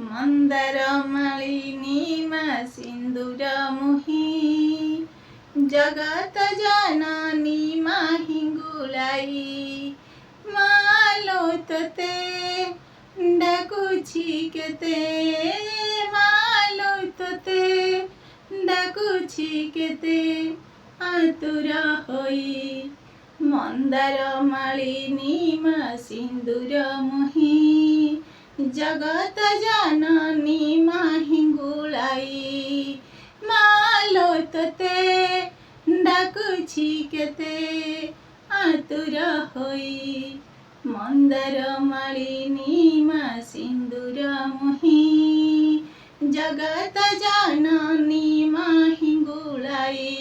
मंदरमालिनी मा सिंदूरमुही जगत जननी मा हिंगुलाई मालोतते डाकुछि केते मालोतते डाकुछि केते आतुर होई मंदरमालिनी मा सिंदूरमुही जगत जननी मा हिंगुलाई मालोतते डाकुछि केते आतुर होई मंदरमालिनी मा सिंदूरमुही जगत जननी मा हिंगुलाई।